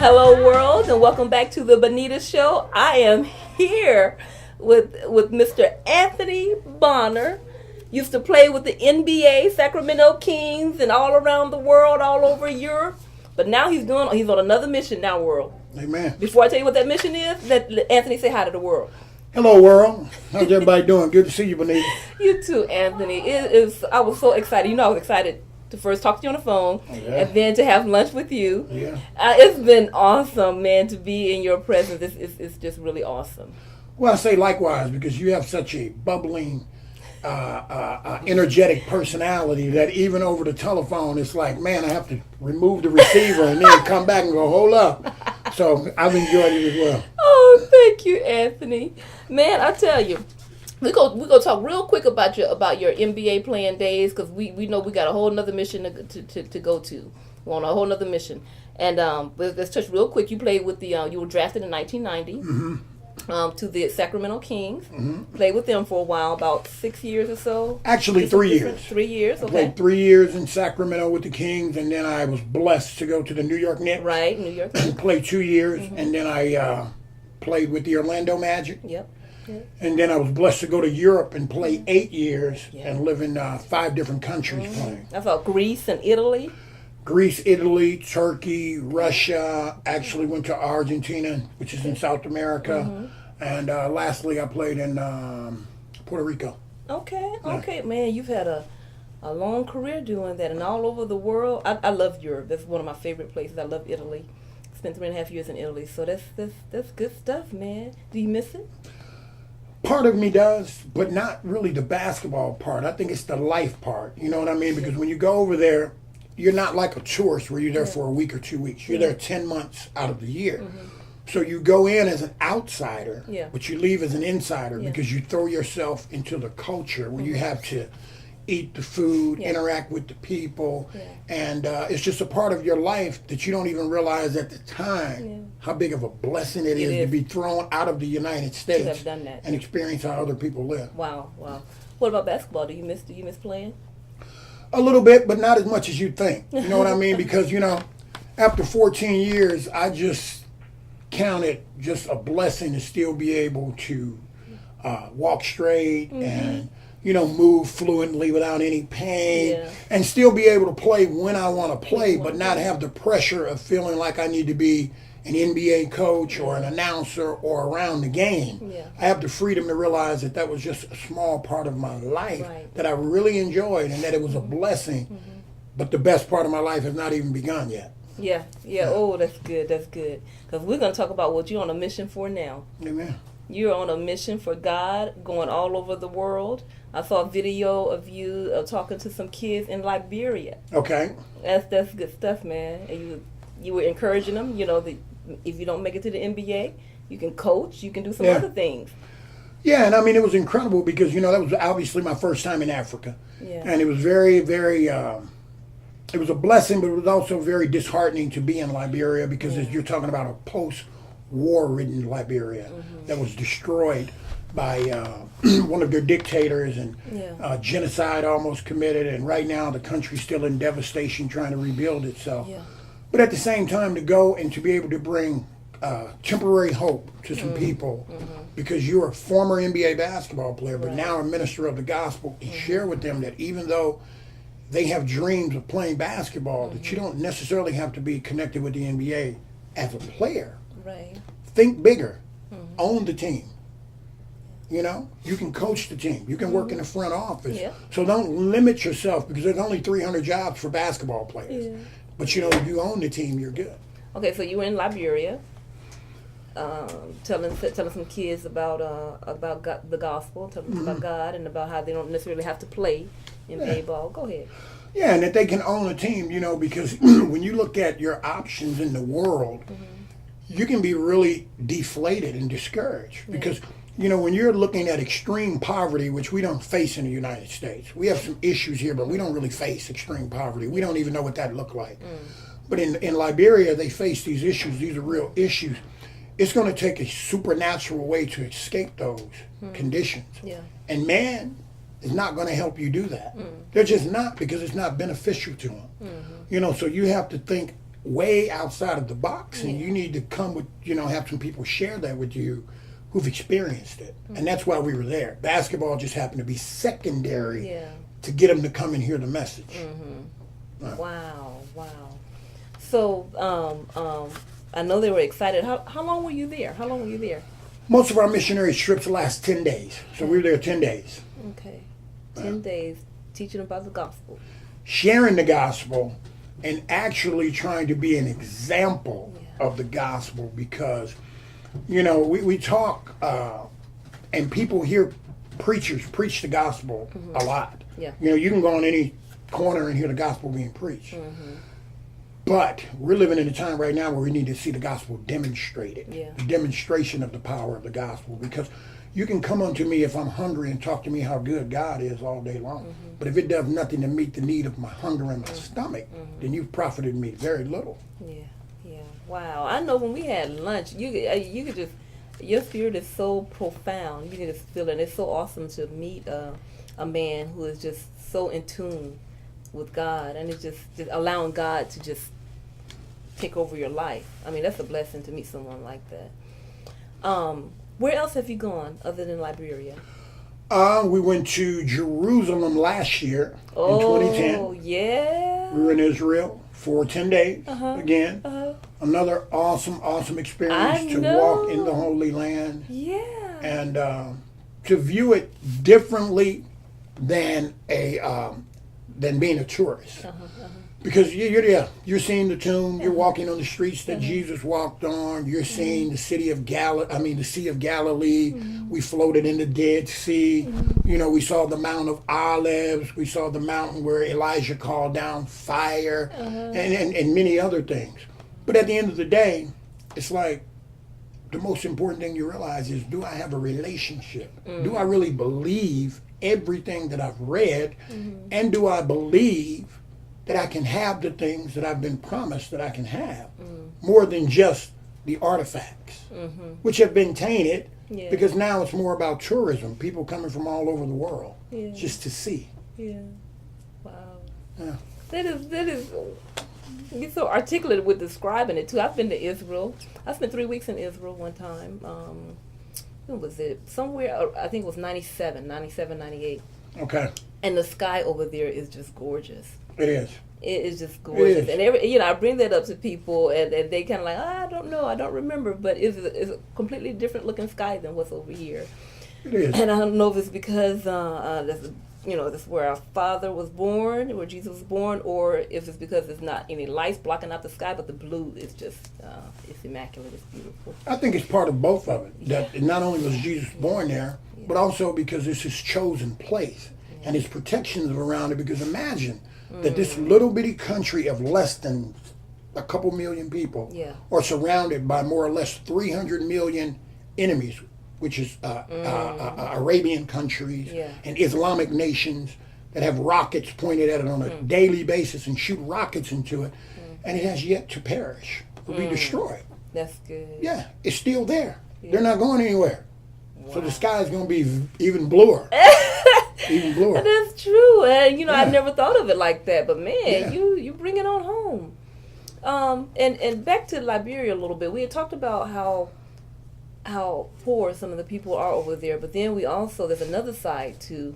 Hello, world, and welcome back to the Benita Show. I am here with Mr. Anthony Bonner. Used to play with the NBA, Sacramento Kings, and all around the world, all over Europe. But now he's on another mission now, world. Amen. Before I tell you what that mission is, let Anthony say hi to the world. Hello, world. How's everybody doing? Good to see you, Benita. You too, Anthony. I was so excited. I was excited to first talk to you on the phone, and then to have lunch with you. Yeah. It's been awesome, man, to be in your presence. It's just really awesome. Well, I say likewise because you have such a bubbling, energetic personality that even over the telephone, it's like, man, I have to remove the receiver and then come back and go, hold up. So I've enjoyed it as well. Oh, thank you, Anthony. Man, I tell you. We're gonna talk real quick about your NBA playing days, because we know we got a whole nother mission to go to. We're on a whole nother mission, and let's touch real quick. You played with you were drafted in 1990 to the Sacramento Kings. Played with them for a while, about 6 years or so. Actually, 3 years. 3 years. Okay. I played 3 years in Sacramento with the Kings, and then I was blessed to go to the New York Knicks. Right, New York. Played 2 years, and then I played with the Orlando Magic. Yep. And then I was blessed to go to Europe and play 8 years and live in 5 different countries playing. I saw Greece and Italy. Greece, Italy, Turkey, Russia. Actually went to Argentina, which is in South America. And lastly, I played in Puerto Rico. Okay, man, you've had a long career doing that, and all over the world. I love Europe. That's one of my favorite places. I love Italy. Spent 3.5 years in Italy, so that's good stuff, man. Do you miss it? Part of me does, but not really the basketball part. I think it's the life part. You know what I mean? Because when you go over there, you're not like a tourist where you're there for a week or 2 weeks. You're there 10 months out of the year. So you go in as an outsider, but you leave as an insider because you throw yourself into the culture where you have to eat the food, interact with the people, and it's just a part of your life that you don't even realize at the time how big of a blessing it is to be thrown out of the United States and experience how other people live. Wow. What about basketball? Do you miss playing? A little bit, but not as much as you think. You know what I mean? Because, after 14 years, I just count it just a blessing to still be able to walk straight and move fluently without any pain and still be able to play when I want to play, but not have the pressure of feeling like I need to be an NBA coach or an announcer or around the game. I have the freedom to realize that was just a small part of my life that I really enjoyed and that it was a blessing, but the best part of my life has not even begun yet. Yeah. Oh, that's good. Because we're going to talk about what you're on a mission for now. Amen. You're on a mission for God, going all over the world. I saw a video of you talking to some kids in Liberia. Okay. That's good stuff, man. And you were encouraging them, that if you don't make it to the NBA, you can coach, you can do some other things. Yeah, and I mean, it was incredible because, that was obviously my first time in Africa. Yeah. And it was very, very, it was a blessing, but it was also very disheartening to be in Liberia because you're talking about a post-war-ridden Liberia that was destroyed by one of their dictators and genocide almost committed, and right now the country's still in devastation trying to rebuild itself. But at the same time, to go and to be able to bring temporary hope to some people because you're a former NBA basketball player but now a minister of the gospel, and share with them that even though they have dreams of playing basketball, that you don't necessarily have to be connected with the NBA as a player. Think bigger. Own the team. You can coach the team. You can work in the front office. So don't limit yourself because there's only 300 jobs for basketball players. But if you own the team, you're good. Okay, so you were in Liberia, telling some kids about God, the gospel, telling them about God and about how they don't necessarily have to play NBA ball. Go ahead. Yeah, and that they can own a team, because when you look at your options in the world, you can be really deflated and discouraged because when you're looking at extreme poverty, which we don't face in the United States, we have some issues here, but we don't really face extreme poverty. We don't even know what that looked like. But in Liberia, they face these issues. These are real issues. It's going to take a supernatural way to escape those conditions. And man is not going to help you do that. They're just not, because it's not beneficial to them. So you have to think way outside of the box, and you need to come with, have some people share that with you who've experienced it. And that's why we were there. Basketball just happened to be secondary to get them to come and hear the message. Wow. So I know they were excited. How long were you there? Most of our missionary trips last 10 days. So we were there 10 days. Okay. 10 days teaching about the gospel. Sharing the gospel and actually trying to be an example of the gospel, because, we talk and people hear preachers preach the gospel a lot. Yeah. You can go on any corner and hear the gospel being preached. But we're living in a time right now where we need to see the gospel demonstrated. The demonstration of the power of the gospel. Because you can come unto me if I'm hungry and talk to me how good God is all day long. But if it does nothing to meet the need of my hunger in my stomach, then you've profited me very little. Yeah. Wow. I know when we had lunch, you could just, your spirit is so profound. You can just feel it. And it's so awesome to meet a man who is just so in tune with God, and it's just allowing God to just take over your life. I mean, that's a blessing to meet someone like that. Where else have you gone other than Liberia? We went to Jerusalem last year in 2010. Oh, yeah. We were in Israel for 10 days again. Another awesome experience to walk in the Holy Land. Yeah. And to view it differently than being a tourist. Because you're seeing the tomb, you're walking on the streets that Jesus walked on, you're seeing the Sea of Galilee. We floated in the Dead Sea. We saw the Mount of Olives. We saw the mountain where Elijah called down fire, and many other things. But at the end of the day, it's like the most important thing you realize is, do I have a relationship? Do I really believe everything that I've read? And do I believe that I can have the things that I've been promised that I can have, more than just the artifacts, which have been tainted, because now it's more about tourism, people coming from all over the world just to see. Wow. Yeah. That is you're so articulate with describing it too. I've been to Israel. I spent 3 weeks in Israel one time. When was it? Somewhere, I think it was 97, 98. Okay. And the sky over there is just gorgeous. It is. It is just gorgeous. And I bring that up to people, and they kind of like, I don't know, I don't remember, but it's a completely different looking sky than what's over here. It is. And I don't know if it's because that's where our Father was born, where Jesus was born, or if it's because there's not any lights blocking out the sky, but the blue is just, it's immaculate, it's beautiful. I think it's part of both of it. That not only was Jesus born there, but also because it's his chosen place, and his protections around it. Because imagine that this little bitty country of less than a couple million people are surrounded by more or less 300 million enemies, which is Arabian countries and Islamic nations that have rockets pointed at it on a daily basis and shoot rockets into it, and it has yet to perish or be destroyed. That's good. Yeah, it's still there. They're not going anywhere. Wow. So the sky is going to be even bluer. Even bluer. That's true. And I never thought of it like that, but man, you bring it on home. And back to Liberia a little bit. We had talked about how poor some of the people are over there, but then there's another side to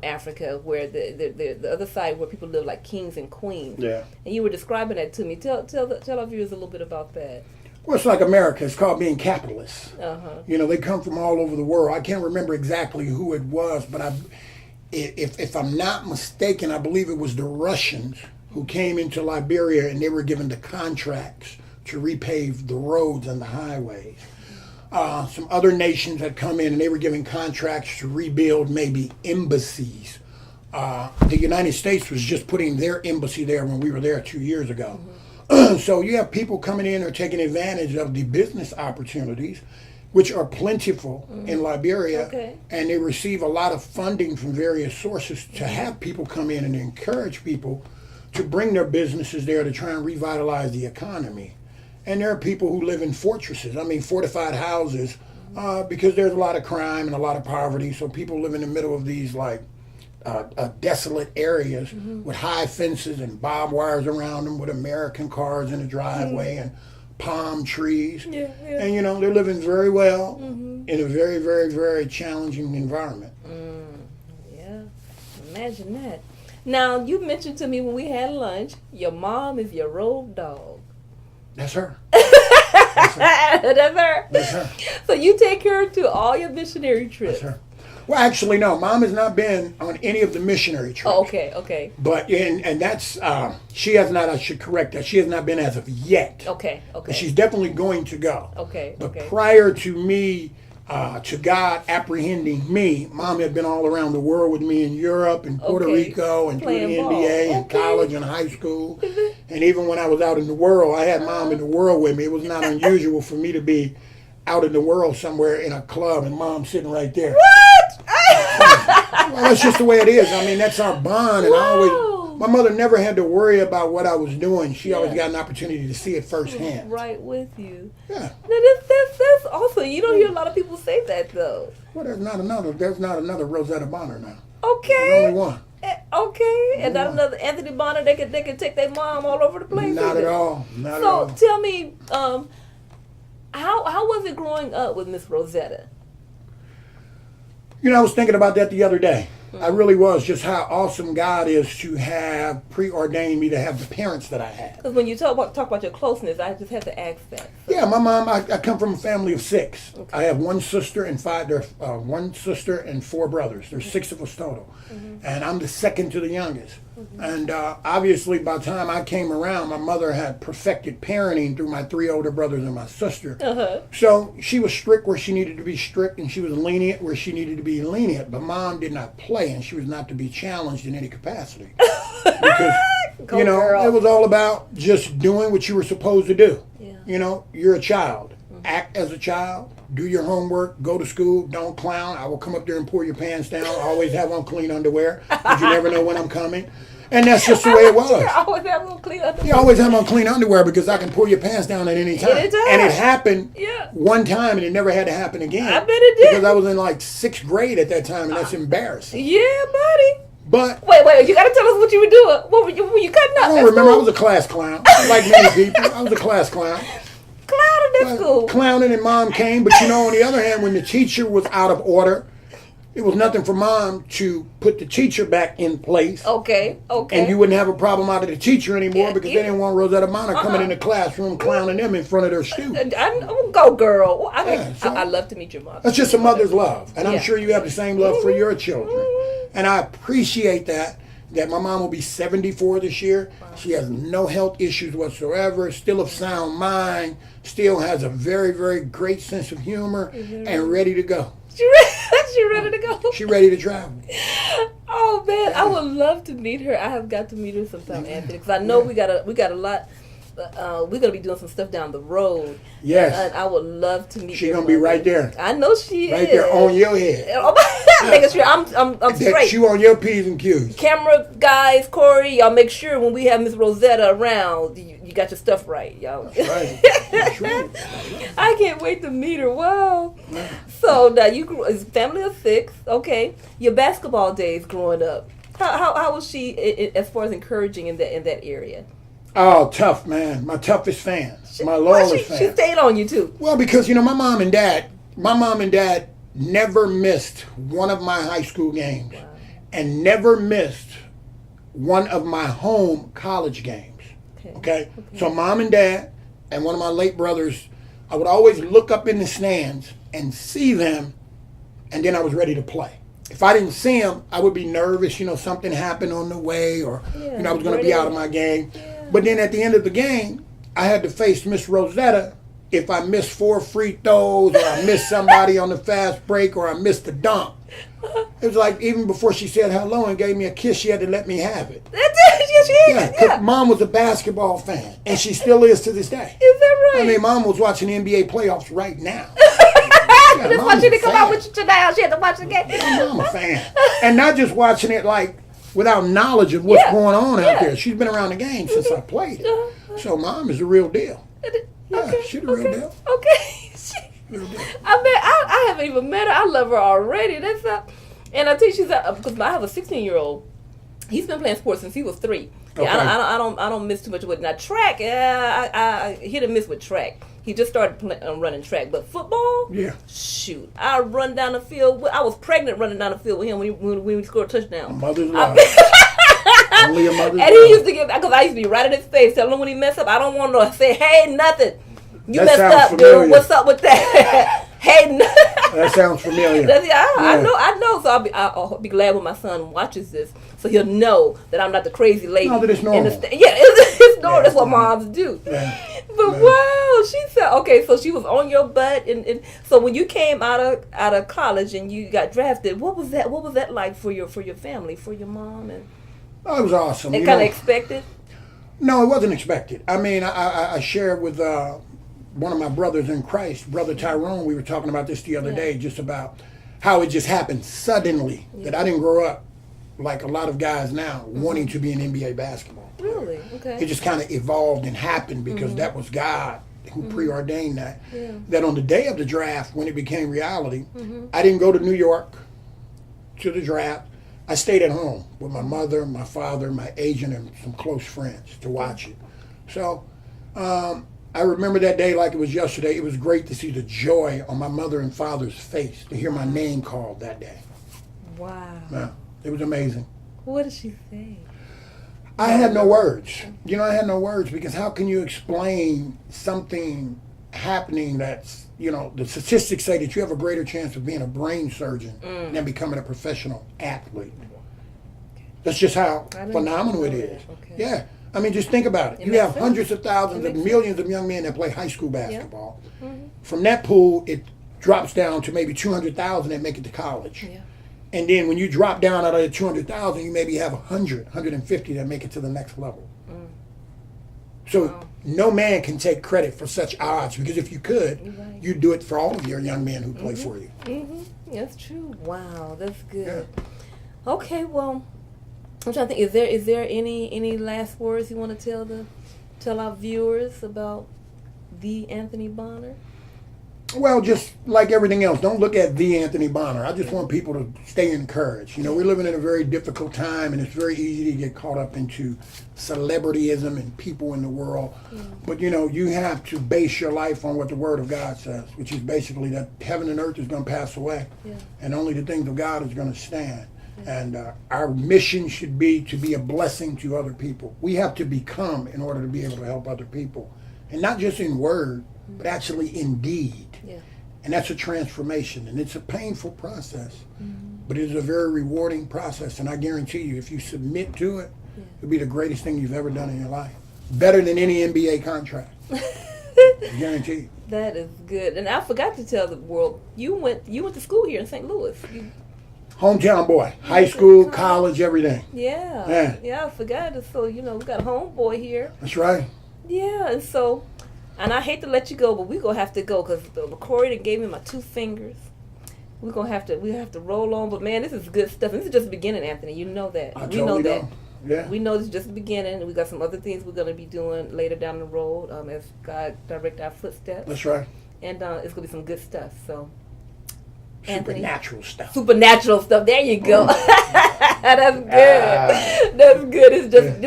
Africa, where the other side where people live like kings and queens. Yeah. And you were describing that to me. Tell our viewers a little bit about that. Well, it's like America. It's called being capitalist. They come from all over the world. I can't remember exactly who it was, but if I'm not mistaken, I believe it was the Russians who came into Liberia, and they were given the contracts to repave the roads and the highways. Some other nations had come in, and they were given contracts to rebuild maybe embassies. The United States was just putting their embassy there when we were there 2 years ago. So you have people coming in or taking advantage of the business opportunities, which are plentiful in Liberia, and they receive a lot of funding from various sources to have people come in and encourage people to bring their businesses there to try and revitalize the economy. And there are people who live in fortresses, fortified houses, because there's a lot of crime and a lot of poverty, so people live in the middle of these desolate areas with high fences and barbed wires around them, with American cars in the driveway and palm trees. Yeah. And, they're living very well in a very, very, very challenging environment. Yeah, imagine that. Now, you mentioned to me when we had lunch, your mom is your road dog. That's her. That's her. That's her. So you take her to all your missionary trips. That's her. Well, actually, no. Mom has not been on any of the missionary trips. Oh, okay. But and that's she has not. I should correct that. She has not been as of yet. Okay. But she's definitely going to go. Okay. But prior to me, to God apprehending me, Mom had been all around the world with me in Europe and Puerto Rico and through the NBA and college and high school. And even when I was out in the world, I had Mom in the world with me. It was not unusual for me to be out in the world somewhere in a club and Mom sitting right there. What? Well, that's just the way it is. I mean, that's our bond. And my mother never had to worry about what I was doing. She always got an opportunity to see it firsthand. Right with you. Yeah. That's awesome. You don't hear a lot of people say that, though. Well, there's not another Rosetta Bonner now. Okay. There's only one. Okay, and not another Anthony Bonner. They could take their mom all over the place. Not at all. Not at all. So tell me, how was it growing up with Miss Rosetta? I was thinking about that the other day. I really was, just how awesome God is to have preordained me to have the parents that I had. Because when you talk about your closeness, I just have to ask that. So. Yeah, my mom. I come from a family of 6. Okay. I have one sister and four brothers. There's 6 of us total, and I'm the second to the youngest. And obviously, by the time I came around, my mother had perfected parenting through my 3 older brothers and my sister. So she was strict where she needed to be strict, and she was lenient where she needed to be lenient. But Mom did not play, and she was not to be challenged in any capacity. Because, it was all about just doing what you were supposed to do. Yeah. You're a child. Act as a child. Do your homework. Go to school. Don't clown. I will come up there and pull your pants down. Always have on clean underwear, because you never know when I'm coming. And that's just the way it was. I always have on clean underwear. You always have on clean underwear because I can pull your pants down at any time. And it happened one time, and it never had to happen again. I bet it did. Because I was in like 6th grade at that time, and that's embarrassing. Yeah, buddy. But wait, you got to tell us what you were doing. What were you cutting up? I don't remember. I was a class clown, like many people. I was a class clown. Clowning at school. Clowning, and Mom came. But on the other hand, when the teacher was out of order, it was nothing for Mom to put the teacher back in place. Okay. And you wouldn't have a problem out of the teacher anymore because they didn't want Rosetta Bonner coming in the classroom clowning them in front of their students. Go, girl. I love to meet your mother. That's just a mother's love. And I'm sure you have the same love for your children. And I appreciate that my mom will be 74 this year. Wow. She has no health issues whatsoever, still of sound mind, still has a very, very great sense of humor, and ready to go. She ready to go? She ready to travel. Oh, man, I would love to meet her. I have got to meet her sometime, Anthony, because I know we got a lot. We're going to be doing some stuff down the road. Yes. And I would love to meet her. She's going to be right there. I know she is. Right there on your head. Making sure I'm straight. That you on your P's and Q's. Camera guys, Corey, y'all make sure when we have Miss Rosetta around, you got your stuff right, y'all. That's right. That's right. I can't wait to meet her. Wow. Yeah. So now you grew as a family of 6. Okay. Your basketball days growing up. How was she as far as encouraging in that area? Oh, tough, man. My toughest fan. My loyalest fan. She stayed on you, too. Well, because, my mom and dad never missed one of my high school games. Wow. And never missed one of my home college games. Okay? So Mom and Dad and one of my late brothers, I would always look up in the stands and see them, and then I was ready to play. If I didn't see them, I would be nervous, something happened on the way, or, I was going to be out of my game. Yeah. But then at the end of the game, I had to face Miss Rosetta if I missed 4 free throws, or I missed somebody on the fast break, or I missed a dunk. It was like even before she said hello and gave me a kiss, she had to let me have it. Yes, she is. Yeah, Mom was a basketball fan, and she still is to this day. Is that right? I mean, Mom was watching the NBA playoffs right now. Just want you to come out with you today. She had to watch the game. I'm a fan. And not just watching it like without knowledge of what's going on out there. She's been around the game since I played it. So Mom is the real deal. Yeah, she's the real deal. Okay. I haven't even met her. I love her already. And I tell you, because I have a 16-year-old. He's been playing sports since he was 3. Okay. I don't miss too much with it. Now track, I hit and miss with track. He just started running track, but football, shoot, I run down the field. I was pregnant running down the field with him when we scored a touchdown. Mother's love. Only a mother's and he used to get, because I used to be right in his face, telling him when he messed up. I don't want to say, hey, nothing. You that messed up, familiar. dude. What's up with that? Hey, nothing. That sounds familiar. I know. So I'll be glad when my son watches this, so he'll know that I'm not the crazy lady. No, that it's normal. It's normal. That's what moms do. Yeah. But wow, she said, okay, so she was on your butt, and so when you came out of college and you got drafted, what was that like for your family, for your mom? And it was awesome. It kind of expected? No, it wasn't expected. I mean, I shared with one of my brothers in Christ, Brother Tyrone. We were talking about this the other day, just about how it just happened suddenly, that I didn't grow up like a lot of guys now wanting to be in NBA basketball. Really? Okay. It just kind of evolved and happened because that was God who preordained that. Yeah. That on the day of the draft, when it became reality, I didn't go to New York to the draft. I stayed at home with my mother, my father, my agent, and some close friends to watch it. So I remember that day like it was yesterday. It was great to see the joy on my mother and father's face to hear my name called that day. Wow. Yeah, it was amazing. What did she say? I had no words. I had no words because how can you explain something happening that's, the statistics say that you have a greater chance of being a brain surgeon than becoming a professional athlete. That's just how phenomenal it is. Okay. Yeah. I mean, just think about it. You have hundreds of thousands of millions of young men that play high school basketball. Yeah. From that pool, it drops down to maybe 200,000 that make it to college. Yeah. And then when you drop down out of the 200,000, you maybe have 100, 150 that make it to the next level. So no man can take credit for such odds, because if you could, you'd do it for all of your young men who play for you. That's true. Wow, that's good. Yeah. Okay, well, I'm trying to think. Is there any last words you want to tell our viewers about the Anthony Bonner? Well, just like everything else, don't look at the Anthony Bonner. I just want people to stay encouraged. We're living in a very difficult time, and it's very easy to get caught up into celebrityism and people in the world. Yeah. But, you have to base your life on what the Word of God says, which is basically that heaven and earth is going to pass away, and only the things of God is going to stand. Yeah. And our mission should be to be a blessing to other people. We have to become in order to be able to help other people, and not just in word, but actually in deed. Yeah. And that's a transformation, and it's a painful process, but it is a very rewarding process. And I guarantee you, if you submit to it, it'll be the greatest thing you've ever done in your life. Better than any NBA contract. I guarantee you. That is good. And I forgot to tell the world, you went to school here in St. Louis. Hometown boy, high school, college, everything. Yeah, I forgot. So we got a homeboy here. That's right. Yeah, and so. And I hate to let you go, but we're going to have to go because Corey gave me my 2 fingers. We have to roll on. But, man, this is good stuff. And this is just the beginning, Anthony. You know that. We know that. Yeah. We know this is just the beginning. We got some other things we're going to be doing later down the road as God direct our footsteps. That's right. And it's going to be some good stuff. So, Supernatural stuff. There you go. That's good. That's good. It's just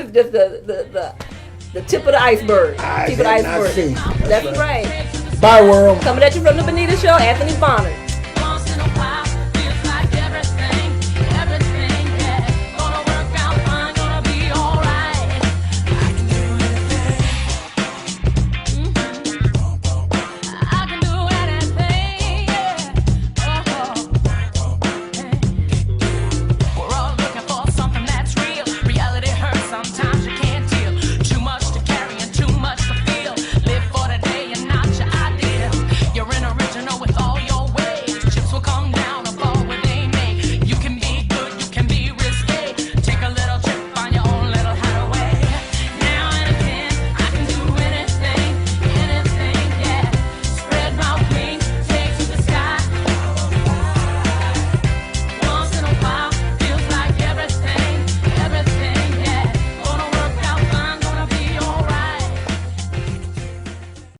the tip of the iceberg. That's right. Bye, world. Coming at you from the Benita Show, Anthony Bonner.